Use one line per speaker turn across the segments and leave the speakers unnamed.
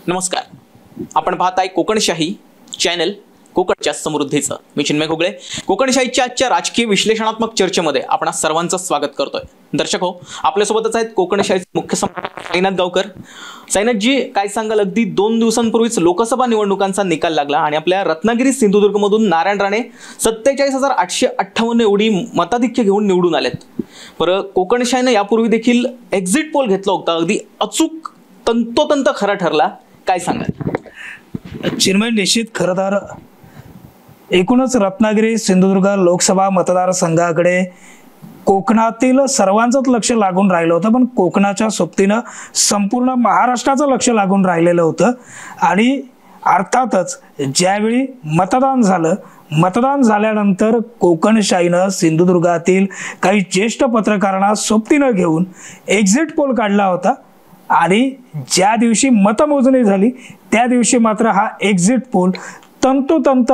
नमस्कार. आपण पाहताय कोकणशाही चॅनल, कोकणच्या समृद्धीचं. मी चिन्मय घोगळे. कोकणशाहीच्या आजच्या राजकीय विश्लेषणात्मक चर्चेमध्ये आपण सर्वांचं स्वागत करतोय. दर्शक हो, आपल्यासोबतच आहेत कोकणशाहीचे मुख्य संपादक साईनाथ गावकर. साईनाथजी, काय सांगाल? अगदी 2 दिवसांपूर्वीच लोकसभा निवडणुकांचा निकाल लागला आणि आपल्या रत्नागिरी सिंधुदुर्ग मधून नारायण राणे 47,858 एवढी मताधिक्य घेऊन निवडून आलेत. पर कोकणशाहीने यापूर्वी देखील एक्झिट पोल घेतला होता, अगदी अचूक तंतोतंत खरा ठरला. काय सांगाल?
चिन्मय, निश्चित खरं तर एकूणच रत्नागिरी सिंधुदुर्ग लोकसभा मतदारसंघाकडे कोकणातील सर्वांचंच लक्ष लागून राहिलं होतं, पण कोकणाच्या सोबतीनं संपूर्ण महाराष्ट्राचं लक्ष लागून राहिलेलं होतं. आणि अर्थातच ज्यावेळी मतदान झाल्यानंतर कोकणशाहीनं सिंधुदुर्गातील काही ज्येष्ठ पत्रकारांना सोबतीनं घेऊन एक्झिट पोल काढला होता. आणि ज्या दिवशी मतमोजणी झाली त्या दिवशी मात्र हा एक्झिट पोल तंतोतंत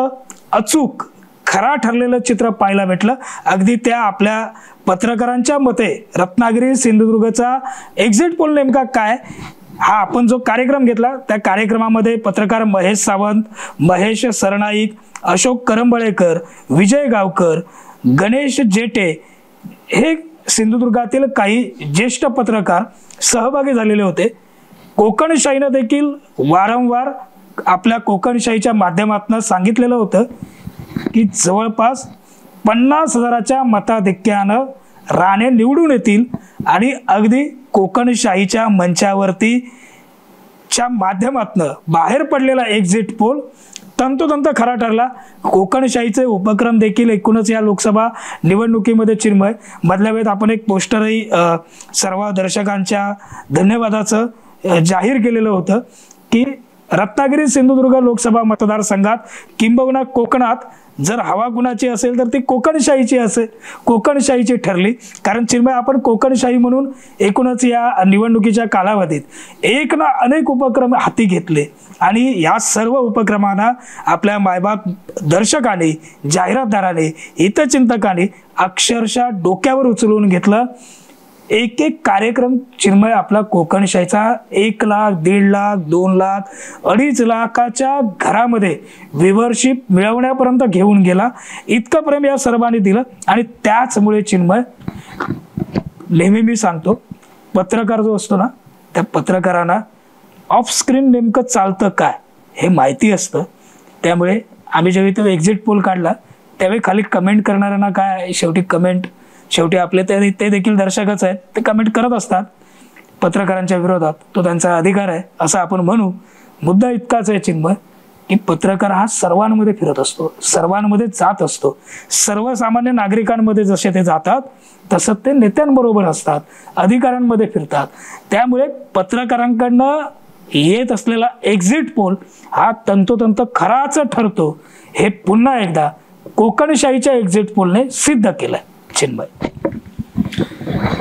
अचूक खरा ठरलेलं चित्र पाहायला भेटलं. अगदी त्या आपल्या पत्रकारांच्या मते रत्नागिरी सिंधुदुर्गचा एक्झिट पोल नेमका काय, हा आपण जो कार्यक्रम घेतला त्या कार्यक्रमामध्ये पत्रकार महेश सावंत, महेश सरनाईक, अशोक करंबळेकर, विजय गावकर, गणेश जेटे हे सिंधुदुर्गातील काही ज्येष्ठ पत्रकार सहभागी झालेले होते. कोकणशाहीनं देखील वारंवार आपल्या कोकणशाहीच्या माध्यमातून सांगितलेलं होतं की जवळपास 50,000च्या मताधिक्यानं राणे निवडून येतील. आणि अगदी कोकणशाहीच्या मंचावरती च्या माध्यमातून बाहेर पडलेला एक्झिट पोल तंतोतंत खरा ठरला. कोकणशाहीचे उपक्रम देखील एकूणच या लोकसभा निवडणुकीमध्ये चिन्मय मधल्या वेळेत आपण एक पोस्टरही सर्व दर्शकांच्या धन्यवादाचं जाहीर केलेलं होतं की रत्नागिरी सिंधुदुर्ग लोकसभा मतदारसंघात किंबहुना कोकणात जर हवा कुणाची असेल तर ती कोकणशाहीची ठरली. कारण चिन्मय, आपण कोकणशाही म्हणून एकूणच या निवडणुकीच्या कालावधीत एक ना अनेक उपक्रम हाती घेतले आणि या सर्व उपक्रमांना आपल्या मायबाप दर्शकांनी, जाहिरातदारांनी, हितचिंतकांनी अक्षरशः डोक्यावर उचलून घेतलं. एक एक कार्यक्रम चिन्मय आपला कोकणशाहीचा 1 लाख, 1.5 लाख, 2 लाख, 2.5 लाखाच्या घरामध्ये व्ह्यूअरशिप मिळवण्यापर्यंत घेऊन गेला. इतकं प्रेम या सर्वांनी दिलं. आणि त्याचमुळे चिन्मय, नेहमी मी सांगतो, पत्रकार जो असतो ना, त्या पत्रकारांना ऑफ स्क्रीन नेमकं चालतं काय हे माहिती असतं. त्यामुळे आम्ही जेव्हा तो एक्झिट पोल काढला त्यावेळी खाली कमेंट करणाऱ्यांना काय, शेवटी आपले ते देखील दर्शकच आहेत, ते कमेंट करत असतात पत्रकारांच्या विरोधात. तो त्यांचा अधिकार आहे असं आपण म्हणू. मुद्दा इतकाच आहे चिन्मय की पत्रकार हा सर्वांमध्ये फिरत असतो, सर्वांमध्ये जात असतो. सर्वसामान्य नागरिकांमध्ये जसे ते जातात तसं ते नेत्यांबरोबर असतात, अधिकाऱ्यांमध्ये फिरतात. त्यामुळे पत्रकारांकडनं येत असलेला एक्झिट पोल हा तंतोतंत खराच ठरतो, हे पुन्हा एकदा कोकणशाहीच्या एक्झिट पोलने सिद्ध केलंय. चिन्मय,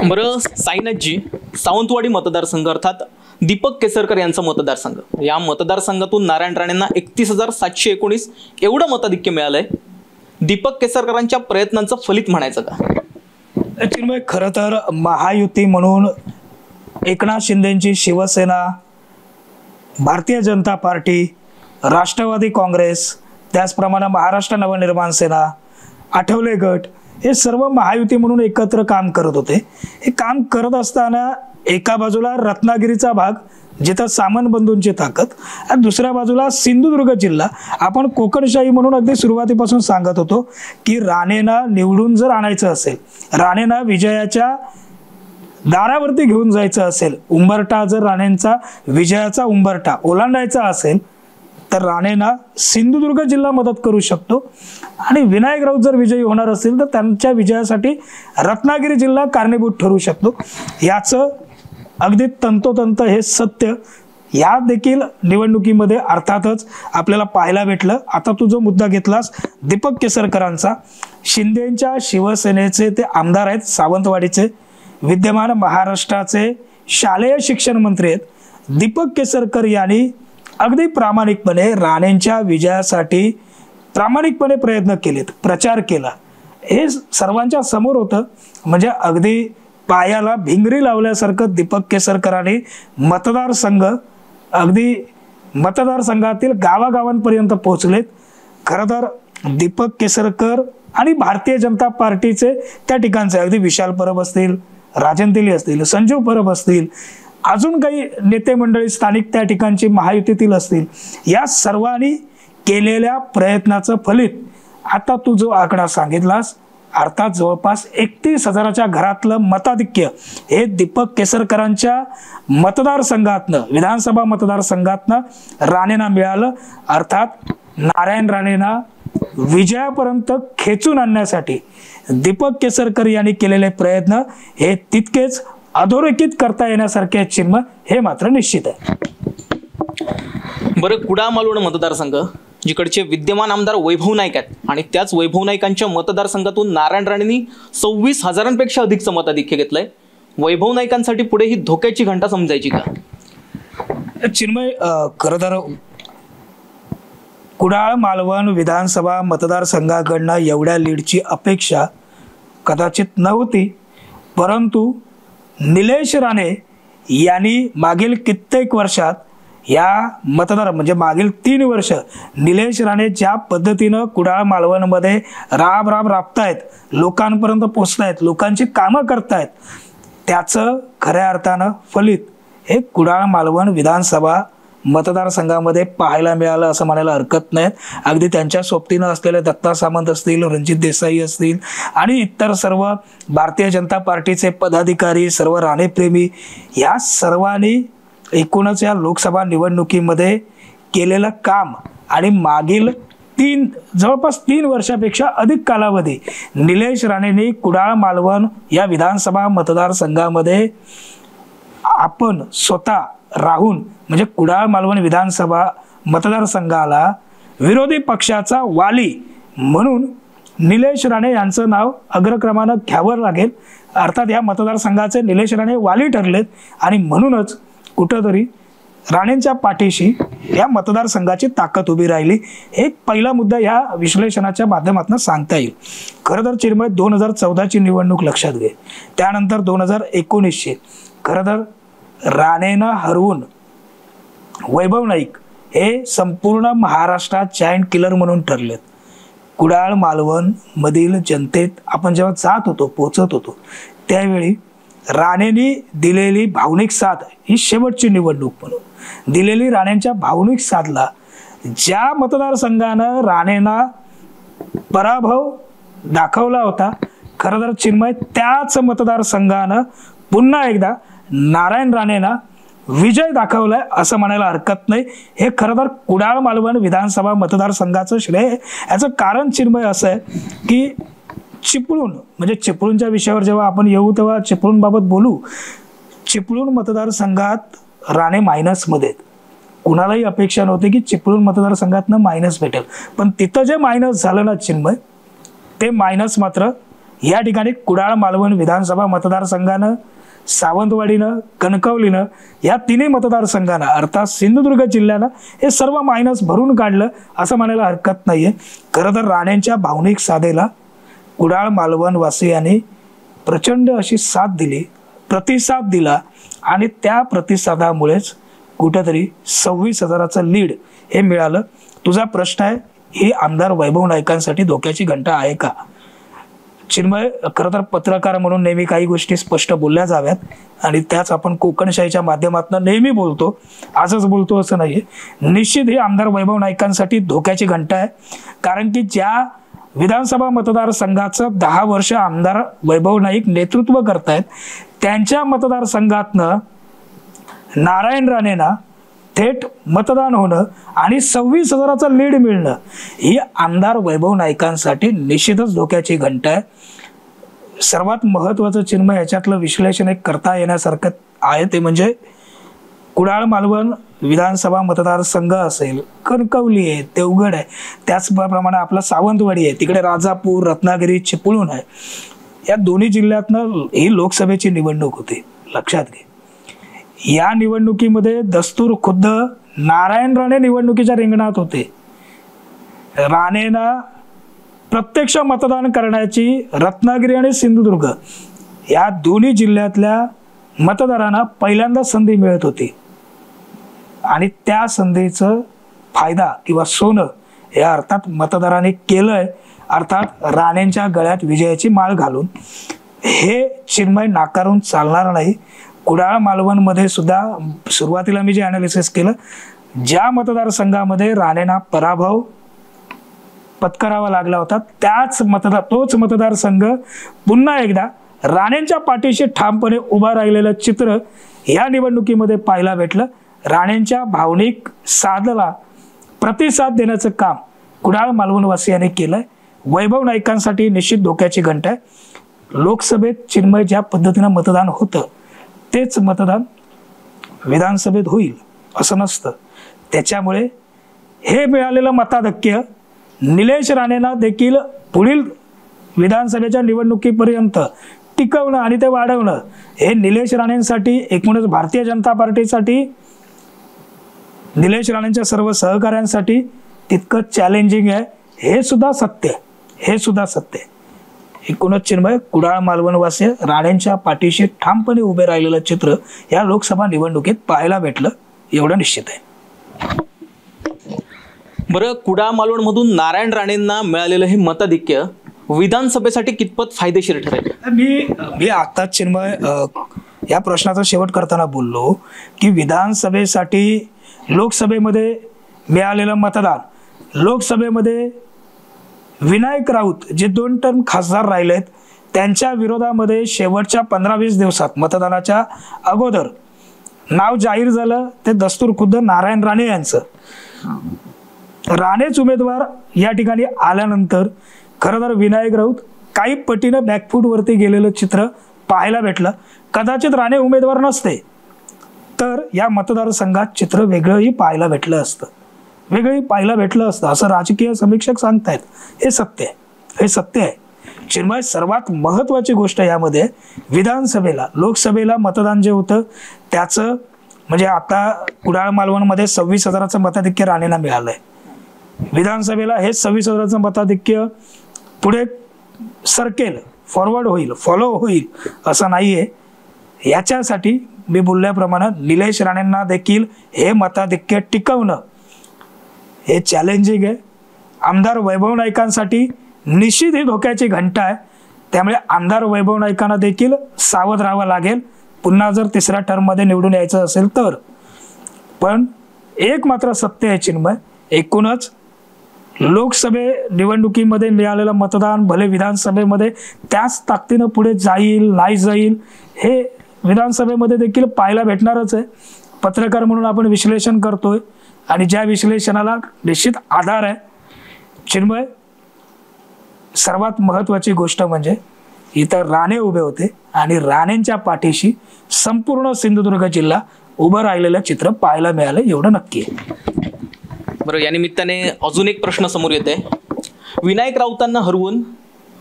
बरं साईनाथजी, सावंतवाडी मतदारसंघ अर्थात दीपक केसरकर यांचा मतदारसंघ, या मतदारसंघातून नारायण राणेंना 31,719 एवढं मताधिक्य मिळालंय. दीपक केसरकरांच्या प्रयत्नांचं फलित म्हणायचं का?
चिन्मय, खरं तर महायुती म्हणून एकनाथ शिंदेची शिवसेना, भारतीय जनता पार्टी, राष्ट्रवादी काँग्रेस, त्याचप्रमाणे महाराष्ट्र नवनिर्माण सेना, आठवले गट हे सर्व महायुती म्हणून एकत्र काम करत होते. हे काम करत असताना एका बाजूला रत्नागिरीचा भाग जिथं सामंत बंधूंची ताकद, आणि दुसऱ्या बाजूला सिंधुदुर्ग जिल्हा. आपण कोकणशाही म्हणून अगदी सुरुवातीपासून सांगत होतो की राणेंना निवडून जर आणायचं असेल, राणेंना विजयाच्या दारावरती घेऊन जायचं असेल, उंबरठा जर राणेंचा विजयाचा उंबरठा ओलांडायचा असेल तर राणेंना सिंधुदुर्ग जिल्हा मदत करू शकतो. आणि विनायक राऊत जर विजयी होणार असेल तर त्यांच्या विजयासाठी रत्नागिरी जिल्हा कारणीभूत ठरू शकतो. याचं अगदी तंतोतंत हे सत्य या देखील निवडणुकीमध्ये अर्थातच आपल्याला पाहायला भेटलं. आता तू जो मुद्दा घेतलास दीपक केसरकरांचा, शिंदेच्या शिवसेनेचे ते आमदार आहेत, सावंतवाडीचे, विद्यमान महाराष्ट्राचे शालेय शिक्षण मंत्री आहेत. दीपक केसरकर यांनी अगदी प्रामाणिकपणे राणेंच्या विजयासाठी प्रामाणिकपणे प्रयत्न केलेत, प्रचार केला. हे सर्वांच्या समोर होतं. म्हणजे अगदी पायाला भिंगरी लावल्यासारखं दीपक केसरकरांनी मतदारसंघ अगदी मतदारसंघातील गावागावांपर्यंत पोहोचलेत. खरं तर दीपक केसरकर आणि भारतीय जनता पार्टीचे त्या ठिकाणचे अगदी विशाल परब असतील, राजन तेली असतील, संजीव परब असतील, अजून काही नेते मंडळी स्थानिक त्या ठिकाणची महायुतीतील असतील, या सर्वांनी केलेल्या प्रयत्नाचं फलित आता तू जो आकडा सांगितलास, अर्थात जवळपास 31,000च्या घरातलं मताधिक्य हे दीपक केसरकरांच्या मतदारसंघातनं, विधानसभा मतदारसंघातनं राणेंना मिळालं. अर्थात नारायण राणेंना विजयापर्यंत खेचून आणण्यासाठी दीपक केसरकर यांनी केलेले प्रयत्न हे तितकेच अधोरेखित करता येण्यासारखे चिन्ह हे मात्र निश्चित आहे.
बरं, कुडाळ मालवण मतदारसंघ जिकडचे विद्यमान आमदार वैभव नाईक आहेत आणि त्याच वैभव नाईकांच्या मतदारसंघातून नारायण राणेंनी 26,000पेक्षा अधिकचं मताधिक्य घेतलंय. वैभव नाईकांसाठी पुढे ही धोक्याची घंटा समजायची का?
चिन्मय, खरं तर कुडाळ मालवण विधानसभा मतदारसंघाकडनं एवढ्या लीडची अपेक्षा कदाचित नव्हती, परंतु निलेश राणे यांनी मागील कित्येक वर्षात या म्हणजे मागील 3 वर्ष निलेश राणे ज्या पद्धतीनं कुडाळ मालवणमध्ये राबतायत, लोकांपर्यंत पोचतायत, लोकांची कामं करतायत, त्याचं खऱ्या अर्थानं फलित हे कुडाळ मालवण विधानसभा मतदारसंघामध्ये पाहायला मिळालं असं म्हणायला हरकत नाही. अगदी त्यांच्या सोबतीनं असलेले दत्ता सामंत असतील, रणजित देसाई असतील आणि इतर सर्व भारतीय जनता पार्टीचे पदाधिकारी, सर्व राणेप्रेमी, या सर्वांनी एकूणच या लोकसभा निवडणुकीमध्ये केलेलं काम आणि मागील जवळपास 3 वर्षापेक्षा अधिक कालावधी निलेश राणेंनी कुडाळ मालवण या विधानसभा मतदारसंघामध्ये आपण स्वतः राहून, म्हणजे कुडाळ मालवण विधानसभा मतदारसंघाला विरोधी पक्षाचा वाली म्हणून निलेश राणे यांचं नाव अग्रक्रमानं घ्यावं लागेल. अर्थात या मतदारसंघाचे निलेश राणे वाली ठरलेत आणि म्हणूनच कुठंतरी राणेंच्या पाठीशी या मतदारसंघाची ताकद उभी राहिली. एक पहिला मुद्दा या विश्लेषणाच्या माध्यमातून सांगता येईल. खरं तर चिन्मय, 2014ची निवडणूक लक्षात घे, त्यानंतर 2019ची खरं तर राणेंना हरवून वैभव नाईक हे संपूर्ण महाराष्ट्रात जायंट किलर म्हणून ठरलेत. कुडाळ मालवण मधील जनतेत आपण जेव्हा जात होतो, पोचत होतो, त्यावेळी राणेंनी दिलेली भावनिक साथ, ही शेवटची निवडणूक म्हणून दिलेली राणेंच्या भावनिक साथला ज्या मतदारसंघानं राणेंना पराभव दाखवला होता, खरं तर चिन्मय त्याच मतदारसंघानं पुन्हा एकदा नारायण राणेंना विजय दाखवलाय असं म्हणायला हरकत नाही. हे खरं तर कुडाळ मालवण विधानसभा मतदारसंघाचं श्रेय. याचं कारण चिन्मय असं आहे की चिपळूण, म्हणजे चिपळूणच्या विषयावर जेव्हा आपण येऊ तेव्हा चिपळूणबाबत बोलू. चिपळूण मतदारसंघात राणे मायनसमध्ये आहेत. कुणालाही अपेक्षा नव्हती की चिपळूण मतदारसंघातनं मायनस भेटेल, पण तिथं जे मायनस झालं ना चिन्मय, ते मायनस मात्र या ठिकाणी कुडाळ मालवण विधानसभा मतदारसंघानं, सावंतवाडीनं, कणकवलीनं, या 3 मतदारसंघांना अर्थात सिंधुदुर्ग जिल्ह्यानं हे सर्व मायनस भरून काढलं असं म्हणायला हरकत नाहीये. खरं तर राणेंच्या भावनिक साधेला कुडाळ मालवण वासियांनी प्रचंड अशी साथ दिली, प्रतिसाद दिला आणि त्या प्रतिसादामुळेच कुठेतरी 26,000चं लीड हे मिळालं. तुझा प्रश्न आहे, ही आमदार वैभव नाईकांसाठी धोक्याची घंटा आहे का? चिन्मय, खरं तर पत्रकार म्हणून नेहमी काही गोष्टी स्पष्ट बोलल्या जाव्यात आणि त्याच आपण कोकणशाहीच्या माध्यमातून नेहमी बोलतो, आजच बोलतो असं नाहीये. निश्चित ही आमदार वैभव नाईकांसाठी धोक्याची घंटा आहे. कारण की ज्या विधानसभा मतदारसंघाचं 10 वर्ष आमदार वैभव नाईक नेतृत्व करतायत, त्यांच्या मतदारसंघातनं नारायण राणेंना थेट मतदान होणं आणि 26,000चं लीड मिळणं ही आमदार वैभव नाईकांसाठी निश्चितच धोक्याची घंटा आहे. सर्वात महत्त्वाचं चिन्ह याच्यातलं विश्लेषण एक करता येण्यासारखं आहे, ते म्हणजे कुडाळ मालवण विधानसभा मतदारसंघ असेल, कणकवली आहे, देवगड आहे, त्याचप्रमाणे आपला सावंतवाडी आहे, तिकडे राजापूर, रत्नागिरी, चिपळूण आहे. या दोन्ही जिल्ह्यातनं ही लोकसभेची निवडणूक होती, लक्षात घे. या निवडणुकीमध्ये दस्तूर खुद्द नारायण राणे निवडणुकीच्या रिंगणात होते. राणेंना प्रत्यक्ष मतदान करण्याची रत्नागिरी आणि सिंधुदुर्ग या दोन्ही जिल्ह्यातल्या मतदारांना पहिल्यांदा संधी मिळत होती. आणि त्या संधीचं फायदा किंवा सोनं हे अर्थात मतदारांनी केलंय, अर्थात राणेंच्या गळ्यात विजयाची माळ घालून. हे चिन्मय नाकारून चालणार नाही. कुडाळ मालवणमध्ये सुद्धा सुरुवातीला मी जे अनालिसिस केलं, ज्या मतदारसंघामध्ये राणेंना पराभव पत्करावा लागला होता तोच मतदारसंघ पुन्हा एकदा राणेंच्या पाठीशी ठामपणे उभा राहिलेलं चित्र या निवडणुकीमध्ये पाहायला भेटलं. राणेंच्या भावनिक साधला प्रतिसाद देण्याचं काम कुडाळ मालवणवासियांनी केलंय. वैभव नाईकांसाठी निश्चित धोक्याची घंटा आहे. लोकसभेत चिन्मय ज्या पद्धतीनं मतदान होतं तेच मतदान विधानसभेत होईल असं नसतं. त्याच्यामुळे हे मिळालेलं मताधिक्य निलेश राणेंना देखील पुढील विधानसभेच्या निवडणुकीपर्यंत टिकवणं आणि ते वाढवणं हे निलेश राणेंसाठी, एकूणच भारतीय जनता पार्टीसाठी, निलेश राणेंच्या सर्व सहकाऱ्यांसाठी तितकं चॅलेंजिंग आहे. हे सुद्धा सत्य. एकूणच चिन्मय कुडाळ मालवणवासी राणेंच्या पाठीशी ठामपणे उभे राहिलेलं चित्र या लोकसभा निवडणुकीत पाहायला भेटलं एवढं निश्चित आहे.
बरं, कुडाळ मालवणमधून नारायण राणेंना मिळालेलं हे मताधिक्य विधानसभेसाठी कितपत फायदेशीर ठरेल?
मी आता चिन्मय या प्रश्नाचा शेवट करताना बोललो की विधानसभेसाठी लोकसभेमध्ये मिळालेलं मतदान, लोकसभेमध्ये विनायक राऊत जे 2 टर्म खासदार राहिलेत त्यांच्या विरोधामध्ये शेवटच्या 15-20 दिवसात मतदानाच्या अगोदर नाव जाहीर झालं ते दस्तूर खुद्द नारायण राणे यांचं. राणेच उमेदवार या ठिकाणी आल्यानंतर खरं तर विनायक राऊत काही पटीनं बॅकफूटवरती गेलेलं चित्र पाहायला भेटलं. कदाचित राणे उमेदवार नसते तर या मतदारसंघात चित्र वेगळंही पाहायला भेटलं असतं असं राजकीय समीक्षक सांगतायत. हे सत्य आहे. चिन्मय, सर्वात महत्वाची गोष्ट यामध्ये विधानसभेला, लोकसभेला मतदान जे होतं त्याचं म्हणजे आता कुडाळ मालवणमध्ये 26,000चं मताधिक्य राणेंना मिळालंय. विधानसभेला हे 26,000चं मताधिक्य पुढे सरकेल, फॉरवर्ड होईल, फॉलो होईल असं नाहीये. याच्यासाठी मी बोलल्याप्रमाणे निलेश राणेंना देखील हे मताधिक्य टिकवणं हे चॅलेंजिंग आहे. आमदार वैभव नाईकांसाठी निश्चित ही धोक्याची घंटा आहे. त्यामुळे आमदार वैभव नाईकांना देखील सावध राहावं लागेल पुन्हा जर 3ऱ्या टर्ममध्ये निवडून यायचं असेल तर. पण एक मात्र सत्य आहे चिन्मय, एकूणच लोकसभे निवडणुकीमध्ये मिळालेलं मतदान भले विधानसभेमध्ये त्याच ताकदीनं पुढे जाईल नाही जाईल हे विधानसभेमध्ये देखील पाहायला भेटणारच आहे. पत्रकार म्हणून आपण विश्लेषण करतोय आणि ज्या विश्लेषणाला निश्चित आधार आहे. चिन्मय, सर्वात महत्वाची गोष्ट म्हणजे इथं राणे उभे होते आणि राणेंच्या पाठीशी संपूर्ण सिंधुदुर्ग जिल्हा उभं राहिलेलं चित्र पाहायला मिळालं एवढं नक्की आहे.
बरं, या निमित्ताने अजून एक प्रश्न समोर येते. विनायक राऊतांना हरवून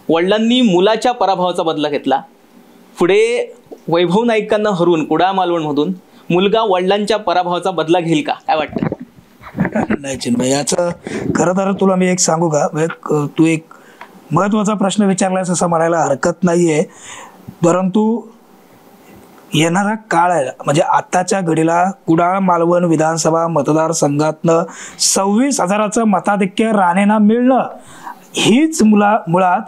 वडिलांनी मुलाच्या पराभवाचा बदला घेतला. पुढे वैभव नाईकांना हरवून कुडाळ मालवणमधून मुलगा वडिलांच्या पराभवाचा बदला घेईल का? काय वाटतं?
नाही चिन्मय, याचं खरं तर तुला मी एक सांगू का, तू एक महत्वाचा प्रश्न विचारलास असं म्हणायला हरकत नाहीये. परंतु येणारा काळ आहे म्हणजे आताच्या घडीला कुडाळ मालवण विधानसभा मतदारसंघातनं 26,000चं मताधिक्य राणेंना मिळणं हीच मुळात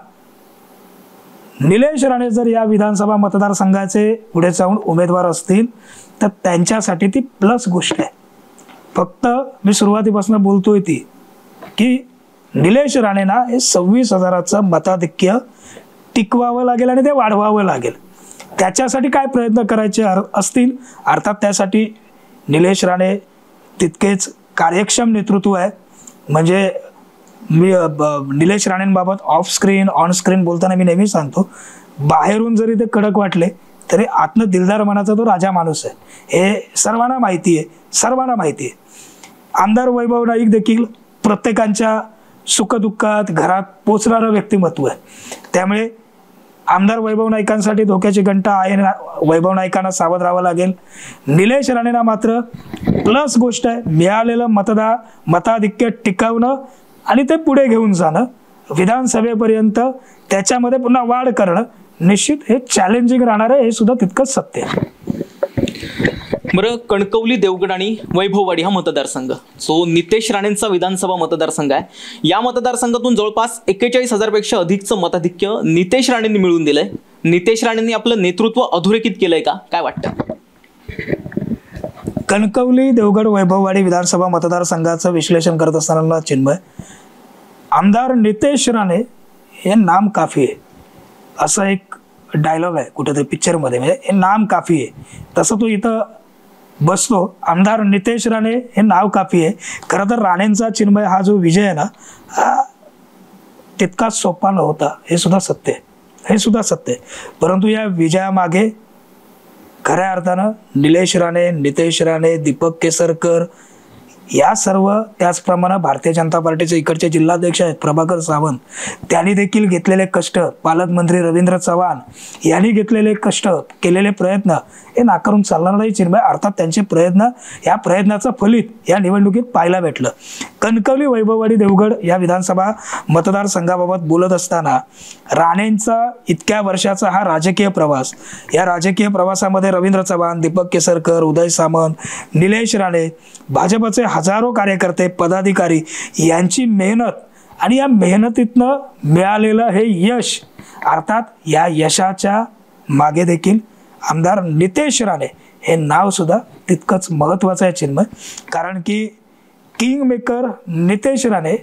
निलेश राणे जर या विधानसभा मतदारसंघाचे पुढे जाऊन उमेदवार असतील तर त्यांच्यासाठी ती प्लस गोष्ट आहे. फक्त मी सुरुवातीपासून बोलतोय ती की निलेश राणेंना हे 26,000चं मताधिक्य टिकवावं लागेल आणि ते वाढवावं लागेल. त्याच्यासाठी काय प्रयत्न करायचे असतील, अर्थात त्यासाठी निलेश राणे तितकेच कार्यक्षम नेतृत्व आहे. म्हणजे मी निलेश राणेंबाबत ऑफ स्क्रीन ऑन स्क्रीन बोलताना मी नेहमी सांगतो, बाहेरून जरी ते कडक वाटले तरी आतनं दिलदार मनाचा तो राजा माणूस आहे. हे सर्वांना माहिती आहे. आमदार वैभव नाईक देखील प्रत्येकांच्या सुखदुःखात घरात पोचणारं व्यक्तिमत्व आहे. त्यामुळे आमदार वैभव नाईकांसाठी धोक्याची घंटा आहे. वैभव नाईकांना सावध राहावं लागेल. निलेश राणेंना मात्र प्लस गोष्ट आहे, मिळालेलं मताधिक्य टिकवणं आणि ते पुढे घेऊन जाणं विधानसभेपर्यंत, त्याच्यामध्ये पुन्हा वाढ करणं निश्चित हे चॅलेंजिंग राहणार आहे. हे सुद्धा तितकंच सत्य आहे.
बरं, कणकवली, देवगड आणि वैभववाडी हा मतदारसंघ जो नितेश राणेंचा विधानसभा मतदारसंघ आहे, या मतदारसंघातून जवळपास 41,000 पेक्षा अधिकचं मताधिक्य नितेश राणेंनी मिळवून दिलंय. नितेश राणेंनी आपलं नेतृत्व अधोरेखित केलंय का, काय वाटतं?
कणकवली, देवगड, वैभववाडी विधानसभा मतदारसंघाचं विश्लेषण करत असताना चिन्मय, आमदार नितेश राणे हे नाम काफी आहे असं एक डायलॉग आहे कुठेतरी पिक्चरमध्ये, म्हणजे हे नाम काफी आहे. तसं तो इथं बसतो, आमदार नितेश राणे हे नाव काफी आहे. खरं तर राणेंचा चिन्मय हा जो विजय आहे ना, हा तितकाच सोपा नव्हता, हे सुद्धा सत्य आहे. परंतु या विजयामागे खऱ्या अर्थानं निलेश राणे, नितेश राणे, दीपक केसरकर या सर्व, त्याचप्रमाणे भारतीय जनता पार्टीचे इकडचे जिल्हाध्यक्ष आहेत प्रभाकर सावंत, त्यांनी देखील घेतलेले कष्ट, पालकमंत्री रवींद्र चव्हाण यांनी घेतलेले कष्ट, केलेले प्रयत्न हे नाकारून चालणार नाही चिन्मय. अर्थात त्यांचे प्रयत्न, या प्रयत्नाचं फलित या निवडणुकीत पाहायला भेटलं. कणकवली, वैभववाडी, देवगड या विधानसभा मतदारसंघाबाबत बोलत असताना राणेंचा इतक्या वर्षाचा हा राजकीय प्रवास, या राजकीय प्रवासामध्ये रवींद्र चव्हाण, दीपक केसरकर, उदय सामंत, निलेश राणे, भाजपचे हजारो कार्यकर्ते, पदाधिकारी यांची मेहनत आणि या मेहनतीतनं मिळालेलं हे यश, अर्थात या यशाच्या मागे देखील आमदार नितेश राणे हे नाव सुद्धा तितकंच महत्त्वाचं आहे चिन्मय. कारण की किंग मेकर नितेश राणे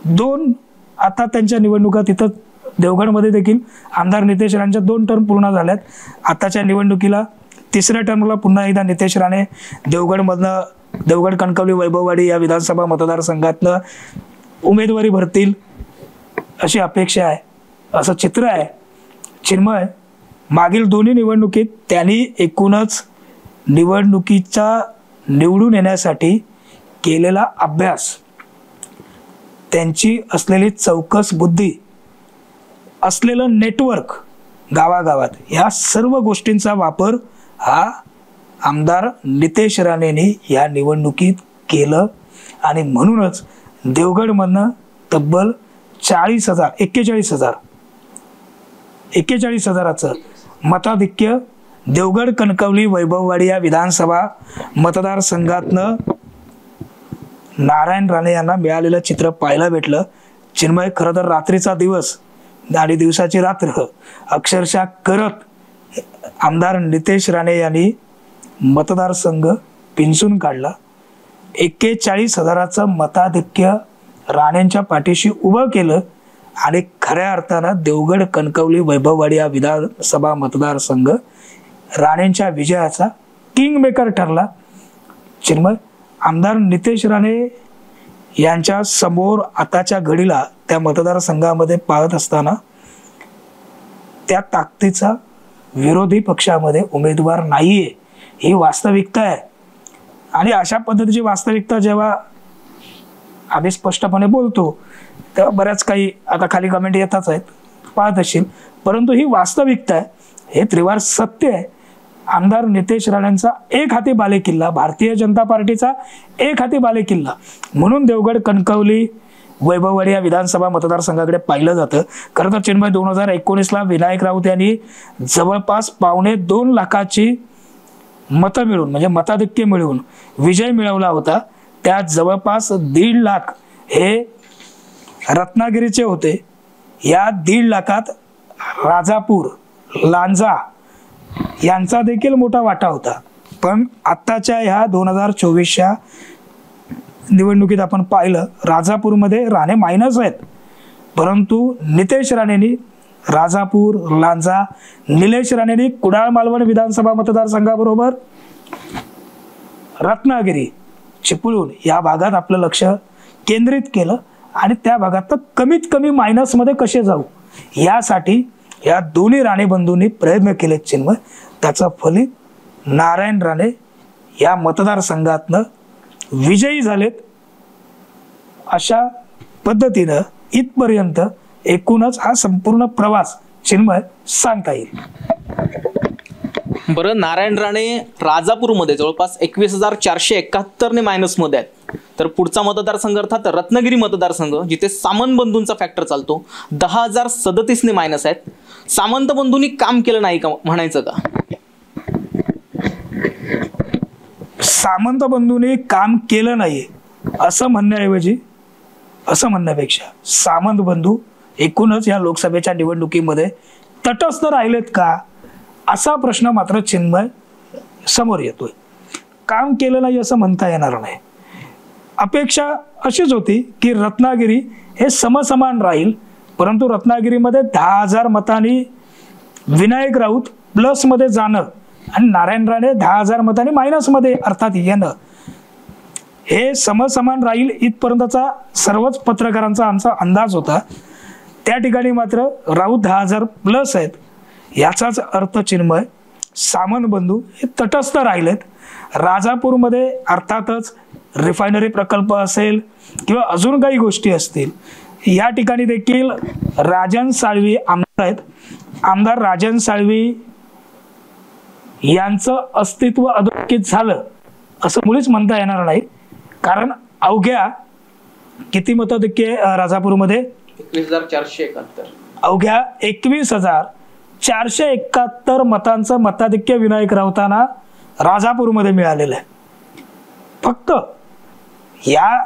दोन, आता त्यांच्या निवडणुका तिथं देवगडमध्ये देखील आमदार नितेश राणेच्या 2 टर्म पूर्ण झाल्यात. आताच्या निवडणुकीला 3ऱ्या टर्मला पुन्हा एकदा नितेश राणे देवगडमधनं, देवगड, कणकवली, वैभववाडी या विधानसभा मतदारसंघातनं उमेदवारी भरतील अशी अपेक्षा आहे, असं चित्र आहे चिन्मय. मागील दोन्ही निवडणुकीत त्यांनी एकूणच निवडणुकीचा निवडून येण्यासाठी केलेला अभ्यास, त्यांची असलेली चौकस बुद्धी, असलेलं नेटवर्क गावागावात, या सर्व गोष्टींचा वापर हा आमदार नितेश राणेंनी या निवडणुकीत केलं. आणि म्हणूनच देवगडमधनं तब्बल 41,000चं मताधिक्य देवगड, कणकवली, वैभववाडी या विधानसभा मतदारसंघातनं नारायण राणे यांना मिळालेलं चित्र पाहायला भेटलं चिन्मय. खरं तर रात्रीचा दिवस आणि दिवसाची रात्र अक्षरशः करत आमदार नितेश राणे यांनी मतदारसंघ पिंचून काढला. 41,000चं मताधिक्य राणेंच्या पाठीशी उभं केलं आणि खऱ्या अर्थानं देवगड, कणकवली, वैभववाडी या विधानसभा मतदारसंघ राणेंच्या विजयाचा किंग मेकर ठरला चिन्मय. आमदार नितेश राणे यांच्या समोर आताच्या घडीला त्या मतदारसंघामध्ये पाहत असताना त्या ताकदीचा विरोधी पक्षामध्ये उमेदवार नाहीये, ही वास्तविकता आहे. आणि अशा पद्धतीची वास्तविकता जेव्हा आम्ही स्पष्टपणे बोलतो तेव्हा बऱ्याच काही आता खाली कमेंट येतच आहेत, पाहत असशील, परंतु ही वास्तविकता आहे, हे त्रिवार सत्य आहे. आमदार नितेश राणेंचा एक हाती बालेकिल्ला, भारतीय जनता पार्टीचा एक हाती बालेकिल्ला म्हणून देवगड, कणकवली, वैभववाडी या विधानसभा मतदारसंघाकडे पाहिलं जातं. खरं तर चिन्मय 2019ला विनायक राऊत यांनी जवळपास 2.25 लाखाची मतं मिळून, म्हणजे मताधिक्य मिळवून विजय मिळवला होता. त्यात जवळपास 1.5 लाख हे रत्नागिरीचे होते. या 1.5 लाखात राजापूर, लांजा यांचा देखील मोठा वाटा होता. पण आत्ताच्या ह्या 2024च्या निवडणुकीत आपण पाहिलं राजापूरमध्ये राणे मायनस आहेत, परंतु नितेश राणेंनी राजापूर, लांजा, निलेश राणेंनी कुडाळ, मालवण विधानसभा मतदारसंघाबरोबर रत्नागिरी, चिपळूण या भागात आपलं लक्ष केंद्रित केलं आणि त्या भागात कमीत कमी मायनसमध्ये कसे जाऊ यासाठी या दोन्ही राणे बंधूंनी प्रयत्न केले चिन्मय. त्याचं फलित नारायण राणे या मतदारसंघातनं विजयी झालेत. अशा पद्धतीनं इथपर्यंत एकूणच हा संपूर्ण प्रवास चिन्मय सांगता येईल.
बरं, नारायण राणे राजापूरमध्ये जवळपास 21,471 मायनसमध्ये आहेत. तर पुढचा मतदारसंघ अर्थात रत्नागिरी मतदारसंघ, जिथे सामंत बंधूंचा फॅक्टर चालतो, 10,037 मायनस आहेत. सामंत बंधूंनी काम केलं नाही का म्हणायचं का?
सामंत बंधूंनी काम केलं नाही असं म्हणण्याऐवजी, असं म्हणण्यापेक्षा सामंत बंधू एकूणच या लोकसभेच्या निवडणुकीमध्ये तटस्थ राहिलेत का, असा प्रश्न मात्र चिन्मय समोर येतोय. काम केलं नाही असं म्हणता येणार नाही. अपेक्षा अशीच होती की रत्नागिरी हे समसमान राहील, परंतु रत्नागिरीमध्ये 10,000 मतांनी विनायक राऊत प्लसमध्ये जाणं आणि नारायण राणे 10,000 मतांनी मायनसमध्ये अर्थात येणं, हे समसमान राहील इथपर्यंतचा सर्वच पत्रकारांचा आमचा अंदाज होता. त्या ठिकाणी मात्र राऊत 10,000 प्लस आहेत. याचाच अर्थ चिन्मय सामंत बंधू हे तटस्थ राहिलेत. राजापूरमध्ये अर्थातच रिफायनरी प्रकल्प असेल किंवा अजून काही गोष्टी असतील, या ठिकाणी देखील राजन साळवी आमदार आहेत. आमदार राजन साळवी यांचं अस्तित्व अधोरेखित झालं असं मुळीच म्हणता येणार नाही, कारण अवघ्या किती मताधिक्य राजापूरमध्ये
21,471,
अवघ्या 21,471 मतांचं मताधिक्य विनायक राऊतांना राजापूरमध्ये मिळालेलं आहे. फक्त या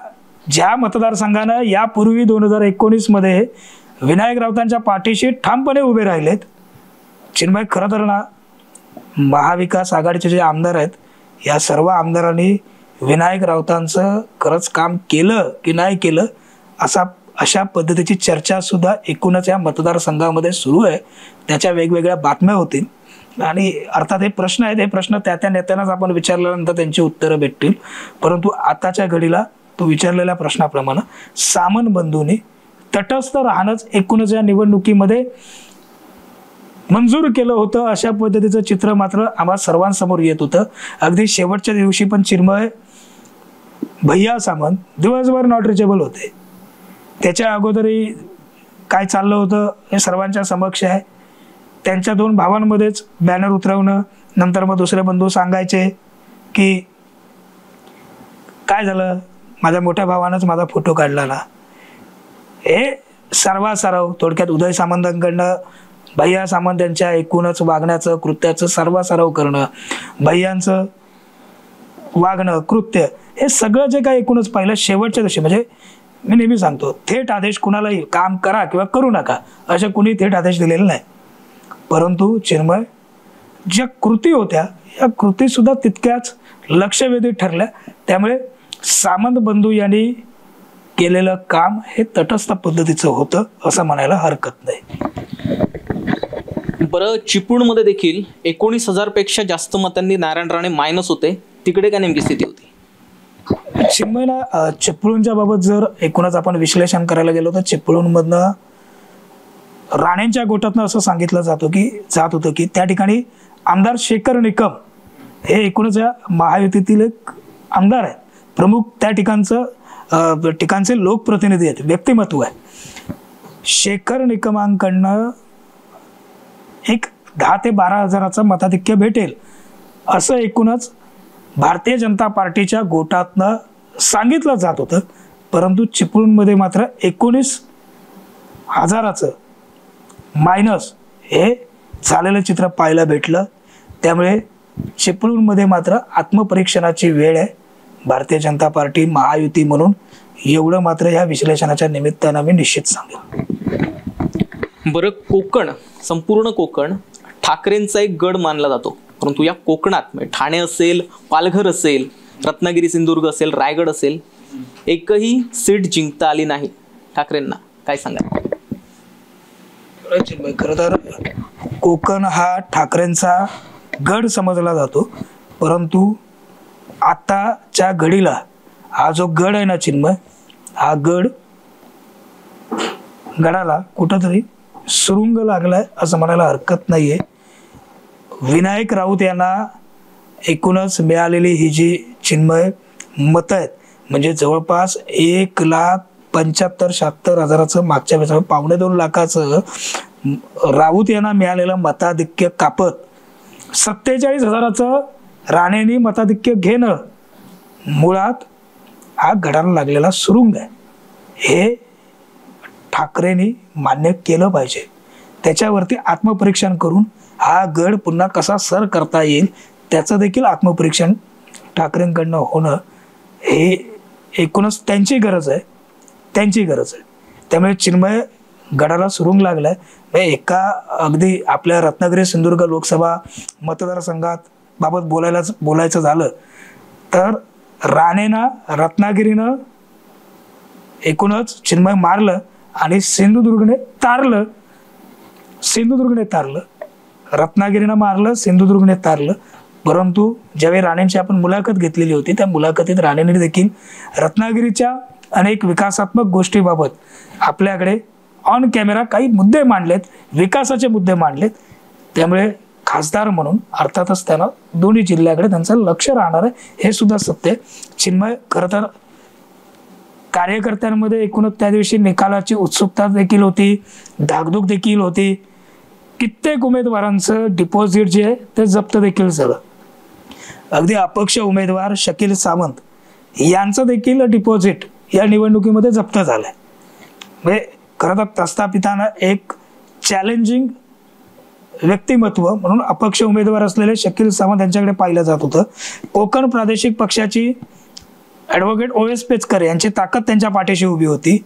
ज्या मतदारसंघानं यापूर्वी 2019 मध्ये विनायक राऊतांच्या पाठीशी ठामपणे उभे राहिलेत, चिन्मय खरं तर ना महाविकास आघाडीचे जे आमदार आहेत या सर्व आमदारांनी विनायक राऊतांचं खरंच काम केलं की नाही केलं अशा पद्धतीची चर्चा सुद्धा एकूणच या मतदारसंघामध्ये सुरू आहे. त्याच्या वेगवेगळ्या बातम्या होतील आणि अर्थात हे प्रश्न आहेत, हे प्रश्न त्या नेत्यांनाच आपण विचारल्यानंतर त्यांची उत्तरं भेटतील. परंतु आताच्या घडीला तो विचारलेल्या प्रश्नाप्रमाणे सामंत बंधूंनी तटस्थ राहणंच एकूणच या निवडणुकीमध्ये मंजूर केलं होतं, अशा पद्धतीचं चित्र मात्र आम्हा सर्वांसमोर येत होतं. अगदी शेवटच्या दिवशी पण चिन्मय भैया सामंत दिवसभर नॉट रिचेबल होते. त्याच्या अगोदरही काय चाललं होतं हे सर्वांच्या समक्ष आहे. त्यांच्या 2 भावांमध्येच बॅनर उतरवणं, नंतर मग दुसरे बंधू सांगायचे की काय झालं, माझ्या मोठ्या भावानंच माझा फोटो काढला ना. हे सर्वासर्व थोडक्यात उदय सामंतांकडनं भैया सामंत यांच्या एकूणच वागण्याचं, कृत्याचं सर्वासर्व करणं, भैयांचं वागणं, कृत्य, हे सगळं जे काही एकूणच पाहिलं शेवटच्या दिवशी, म्हणजे मी नेहमी सांगतो थेट आदेश कुणालाही काम करा किंवा करू नका अशा कुणी थेट आदेश दिलेले नाही. परंतु चिन्मय ज्या कृती होत्या या कृती सुद्धा तितक्याच लक्षवेधी ठरल्या. त्यामुळे सामंत बंधू यांनी केलेलं काम हे तटस्थ पद्धतीचं होतं असं म्हणायला हरकत नाही.
बरं, चिपळूणमध्ये देखील 19,000 पेक्षा जास्त मतांनी नारायण राणे मायनस होते, तिकडे काय नेमकी स्थिती होती?
चिन्मयला चिपळूणच्या बाबत जर एकूणच आपण विश्लेषण करायला गेलो तर चिपळूणमधनं राणेंच्या गोटातनं असं सांगितलं जात होतं की त्या ठिकाणी आमदार शेखर निकम हे एकूणच या महायुतीतील एक आमदार आहेत, प्रमुख त्या ठिकाणचे लोकप्रतिनिधी आहेत, व्यक्तिमत्व आहे. शेखर निकमांकडनं एक 10 ते 12 हजाराचं मताधिक्य भेटेल असं एकूणच भारतीय जनता पार्टीच्या गोटातनं सांगितलं जात होतं. परंतु चिपळूणमध्ये मात्र 19,000चं मायनस हे झालेलं चित्र पाहायला भेटलं. त्यामुळे चिपळूणमध्ये मात्र आत्मपरीक्षणाची वेळ आहे भारतीय जनता पार्टी महायुती म्हणून, एवढं मात्र या विश्लेषणाच्या निमित्तानं मी निश्चित सांगेन.
बरं, कोकण, संपूर्ण कोकण ठाकरेंचा एक गड मानला जातो, परंतु या कोकणात म्हणजे ठाणे असेल, पालघर असेल, रत्नागिरी सिंधुदुर्ग असेल, रायगड असेल, एकही सीट जिंकता आली नाही ठाकरेंना. काय सांगा?
खरं तर कोकण हा ठाकरेंचा गड समजला जातो, परंतु आताच्या घडीला हा जो गड आहे ना चिन्मय, हा गडाला कुठंतरी सुरुंग लागलाय असं म्हणायला हरकत नाहीये. विनायक राऊत यांना एकूणच मिळालेली ही जी चिन्मय मतं आहेत, म्हणजे जवळपास 1,75,76,000 मागच्या वेळेस 1.25 लाखाचं राऊत यांना मिळालेलं मताधिक्य कापत 47,000चं राणेंनी मताधिक्य घेणं मुळात हा गडाला लागलेला सुरुंग आहे. हे ठाकरेंनी मान्य केलं पाहिजे. त्याच्यावरती आत्मपरीक्षण करून हा गड पुन्हा कसा सर करता येईल त्याचं देखील आत्मपरीक्षण ठाकरेंकडनं होणं हे एकूणच त्यांची गरज आहे. त्यामुळे चिन्मय गडाला सुरुंग लागलाय. एका अगदी आपल्या रत्नागिरी सिंधुदुर्ग लोकसभा मतदारसंघात बाबत बोलायचं झालं तर रत्नागिरीनं एकूणच चिन्मय मारलं आणि सिंधुदुर्गने तारलं. रत्नागिरीनं मारलं, सिंधुदुर्गने तारलं. परंतु ज्यावेळी राणेंची आपण मुलाखत घेतलेली होती त्या मुलाखतीत राणेंनी देखील रत्नागिरीच्या अनेक विकासात्मक गोष्टीबाबत आपल्याकडे ऑन कॅमेरा काही मुद्दे मांडलेत, विकासाचे मुद्दे मांडलेत. त्यामुळे खासदार म्हणून अर्थातच त्यांना दोन्ही जिल्ह्याकडे त्यांचं लक्ष राहणार आहे, हे सुद्धा सत्य आहे. चिन्मय खरं तर कार्यकर्त्यांमध्ये एकूणच त्या दिवशी निकालाची उत्सुकता देखील होती, धाकधूक देखील होती. कित्येक उमेदवारांचं डिपॉझिट जे आहे ते जप्त देखील झालं. अगदी अपक्ष उमेदवार शकील सावंत यांचं देखील डिपॉझिट या निवडणुकीमध्ये जप्त झालंय. म्हणजे खरं तर प्रस्थापितांना एक चॅलेंजिंग व्यक्तिमत्व म्हणून अपक्ष उमेदवार असलेले शकील सावंत यांच्याकडे पाहिलं जात होतं. कोकण प्रादेशिक पक्षाची ॲडव्होकेट OS पेचकर यांची ताकद त्यांच्या पाठीशी उभी होती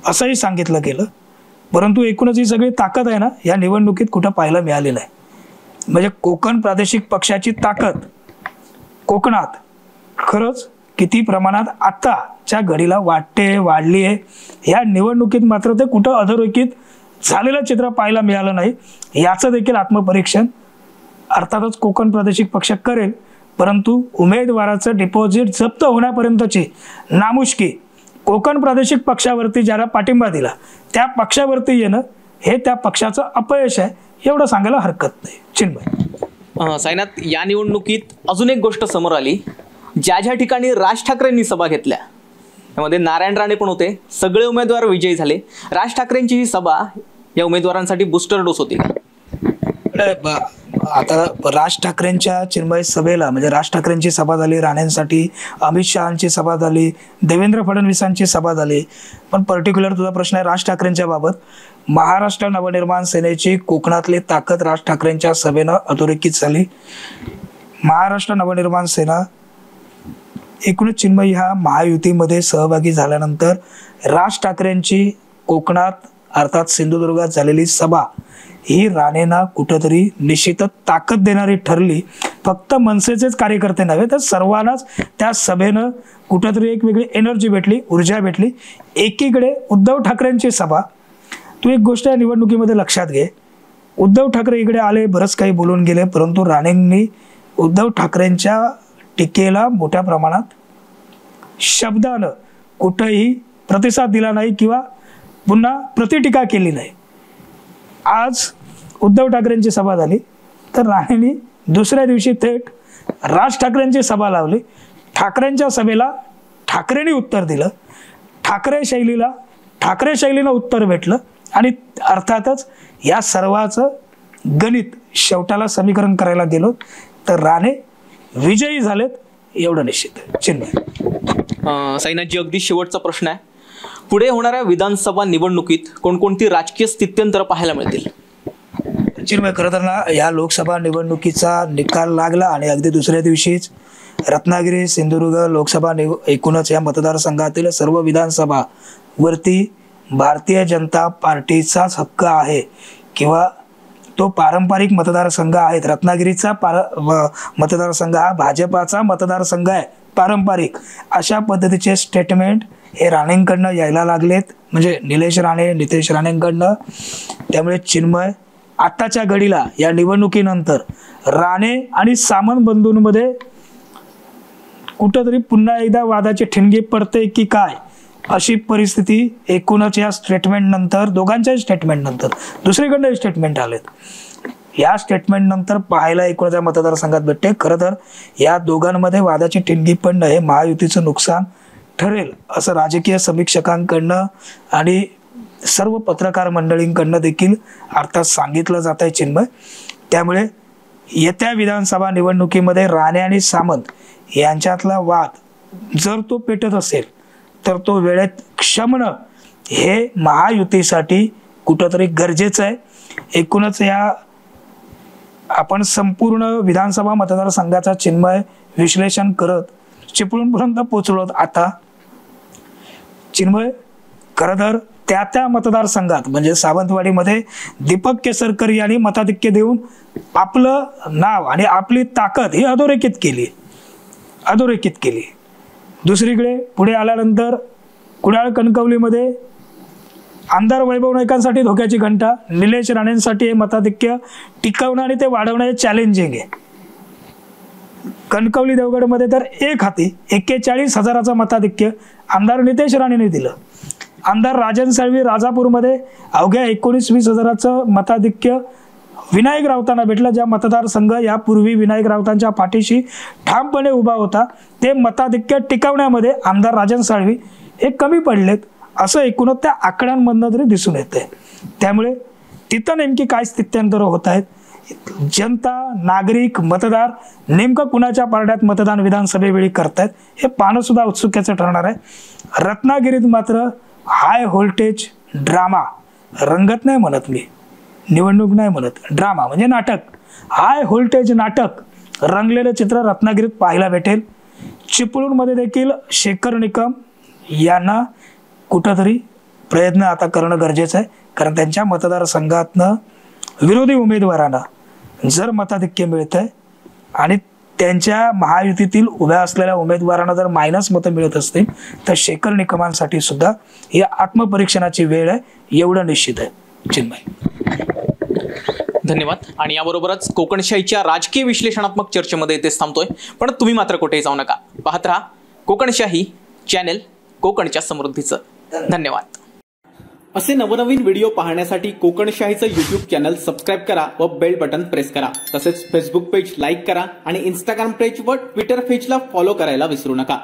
असंही सांगितलं गेलं. परंतु एकूणच ही सगळी ताकद आहे ना या निवडणुकीत कुठं पाहायला मिळाली नाही. म्हणजे कोकण प्रादेशिक पक्षाची ताकद कोकणात खरंच किती प्रमाणात आत्ताच्या घडीला वाढली आहे या निवडणुकीत मात्र ते कुठं अधोरेखित झालेलं चित्र पाहायला मिळालं नाही. याचं देखील आत्मपरीक्षण अर्थातच कोकण प्रादेशिक पक्ष करेल. परंतु उमेदवाराचं डिपॉझिट जप्त होण्यापर्यंतची नामुष्की कोकण प्रादेशिक पक्षावरती ज्याला पाठिंबा दिला त्या पक्षावरती येणं हे त्या पक्षाचं अपयश आहे, एवढं सांगायला हरकत नाही. चिन्मय
साईनाथ, या निवडणुकीत अजून एक गोष्ट समोर आली. ज्या ठिकाणी राज ठाकरेंनी सभा घेतल्या त्यामध्ये नारायण राणे पण होते. सगळे उमेदवार विजयी झाले. राज ठाकरेंची ही सभा या उमेदवारांसाठी बूस्टर डोस होती.
आता राज ठाकरेंच्या चिन्मय सभेला म्हणजे राज ठाकरेंची सभा झाली, राणेंसाठी अमित शहांची सभा झाली, देवेंद्र फडणवीसांची सभा झाली. पण पर्टिक्युलर तुझा प्रश्न आहे राज ठाकरेंच्या बाबत. महाराष्ट्र नवनिर्माण सेनेची कोकणातली ताकद राज ठाकरेंच्या सभेनं अधोरेखित झाली. महाराष्ट्र नवनिर्माण सेना एकूणच चिन्मय ह्या महायुतीमध्ये सहभागी झाल्यानंतर राज ठाकरेंची कोकणात अर्थात सिंधुदुर्गात झालेली सभा ही राणेंना कुठंतरी निश्चितच ताकद देणारी ठरली. फक्त मनसेचेच कार्यकर्ते नव्हे तर सर्वांनाच त्या सभेनं कुठंतरी एक वेगळी एनर्जी भेटली, ऊर्जा भेटली. एकीकडे उद्धव ठाकरेंची सभा, तू एक गोष्ट या निवडणुकीमध्ये लक्षात घे, उद्धव ठाकरे इकडे आले, बरंच काही बोलून गेले, परंतु राणेंनी उद्धव ठाकरेंच्या टीकेला मोठ्या प्रमाणात शब्दानं कुठंही प्रतिसाद दिला नाही किंवा पुन्हा प्रतिटीका केली नाही. आज उद्धव ठाकरेंची सभा झाली तर राणेंनी दुसऱ्या दिवशी थेट राज ठाकरेंची सभा लावली. ठाकरेंच्या सभेला ठाकरेंनी उत्तर दिलं, ठाकरे शैलीनं उत्तर भेटलं आणि अर्थातच या सर्वाचं गणित शेवटाला समीकरण करायला गेलो तर राणे विजयी झालेत, एवढं निश्चित आहे. चिन्मय
साईनाथजी, अगदी शेवटचा प्रश्न आहे. पुढे होणाऱ्या विधानसभा निवडणुकीत कोणकोणती राजकीय स्थित्यंतर पाहायला मिळतील?
चिन्मय, खरं तर ना या लोकसभा निवडणुकीचा निकाल लागला आणि अगदी दुसऱ्या दिवशीच रत्नागिरी सिंधुदुर्ग लोकसभा एकूणच या मतदारसंघातील सर्व विधानसभावरती भारतीय जनता पार्टीचाच हक्क आहे किंवा तो पारंपरिक मतदारसंघ आहेत. रत्नागिरीचा मतदारसंघ हा भाजपाचा मतदारसंघ आहे, पारंपरिक. अशा पद्धतीचे स्टेटमेंट हे राणेंकडनं यायला लागलेत, म्हणजे निलेश राणे, नितेश राणेंकडनं. त्यामुळे चिन्मय आत्ताच्या घडीला या निवडणुकीनंतर राणे आणि सामंत बंधूंमध्ये कुठंतरी पुन्हा एकदा वादाची ठिणगी पडते की काय, अशी परिस्थिती एकूणच या स्टेटमेंट नंतर, दोघांच्याही स्टेटमेंट नंतर, दुसरीकडनं स्टेटमेंट आलेत, या स्टेटमेंट नंतर पाहायला एकूणच या मतदारसंघात भेटते. खरं तर या दोघांमध्ये वादाची ठिणगी पडणं हे महायुतीचं नुकसान ठरेल असं राजकीय समीक्षकांकडनं आणि सर्व पत्रकार मंडळींकडनं देखील अर्थात सांगितलं जात आहे. चिन्मय, त्यामुळे येत्या विधानसभा निवडणुकीमध्ये राणे आणि सामंत यांच्यातला वाद जर तो पेटत असेल तर तो वेळेत क्षमणं हे महायुतीसाठी कुठंतरी गरजेचं आहे. एकूणच या आपण संपूर्ण विधानसभा मतदारसंघाचा चिन्मय विश्लेषण करत चिपळूणपर्यंत पोहोचलो. आता चिन्मय, खरं तर त्या मतदारसंघात म्हणजे सावंतवाडीमध्ये दीपक केसरकर यांनी मताधिक्य देऊन आपलं नाव आणि आपली ताकद ही अधोरेखित केली. दुसरीकडे पुढे आल्यानंतर कुडाळ कणकवलीमध्ये आमदार वैभव नाईकांसाठी धोक्याची घंटा, निलेश राणेंसाठी हे मताधिक्य टिकवणं आणि ते वाढवणं हे चॅलेंजिंग आहे. कणकवली देवगडमध्ये तर एक हाती 41,000चं मताधिक्य आमदार नितेश राणेंनी दिलं. आमदार राजन साळवी राजापूरमध्ये अवघ्या 19-20,000चं मताधिक्य विनायक राऊतांना भेटलं. ज्या मतदारसंघ यापूर्वी विनायक राऊतांच्या पाठीशी ठामपणे उभा होता, ते मताधिक्य टिकवण्यामध्ये आमदार राजन साळवी हे कमी पडलेत असं एकूणच त्या आकड्यांमधनं तरी दिसून येते. त्यामुळे तिथं नेमकी काय स्थित्यंतर होत आहेत, जनता, नागरिक, मतदार नेमकं कुणाच्या पारड्यात मतदान विधानसभेवेळी करतायत हे पाहणं सुद्धा उत्सुकतेचं ठरणार आहे. रत्नागिरीत मात्र हाय व्होल्टेज ड्रामा, रंगत नाही म्हणत मी, निवडणूक नाही म्हणत, ड्रामा म्हणजे नाटक, हाय व्होल्टेज नाटक रंगलेलं चित्र रत्नागिरीत पाहायला भेटेल. चिपळूणमध्ये देखील शेखर निकम यांना कुठंतरी प्रयत्न आता करणं गरजेचं आहे, कारण त्यांच्या मतदारसंघातनं विरोधी उमेदवारांना जर मताधिक्य मिळतंय आणि त्यांच्या महायुतीतील उभ्या असलेल्या उमेदवारांना जर मायनस मतं मिळत असतील तर शेखर निकमांसाठी सुद्धा ही आत्मपरीक्षणाची वेळ आहे, एवढं निश्चित आहे. चिन्मय,
धन्यवाद. आणि याबरोबरच कोकणशाहीच्या राजकीय विश्लेषणात्मक चर्चेमध्ये इथेच थांबतोय, पण तुम्ही मात्र कुठेही जाऊ नका. पाहत राहा कोकणशाही चॅनल, कोकणच्या समृद्धीचं. धन्यवाद. असे नवनवीन व्हिडिओ पाहण्यासाठी कोकणशाहीचं YouTube चॅनल सबस्क्राईब करा व बेल बटन प्रेस करा. तसेच फेसबुक पेज लाईक करा आणि इंस्टाग्राम पेज व ट्विटर पेजला फॉलो करायला विसरू नका.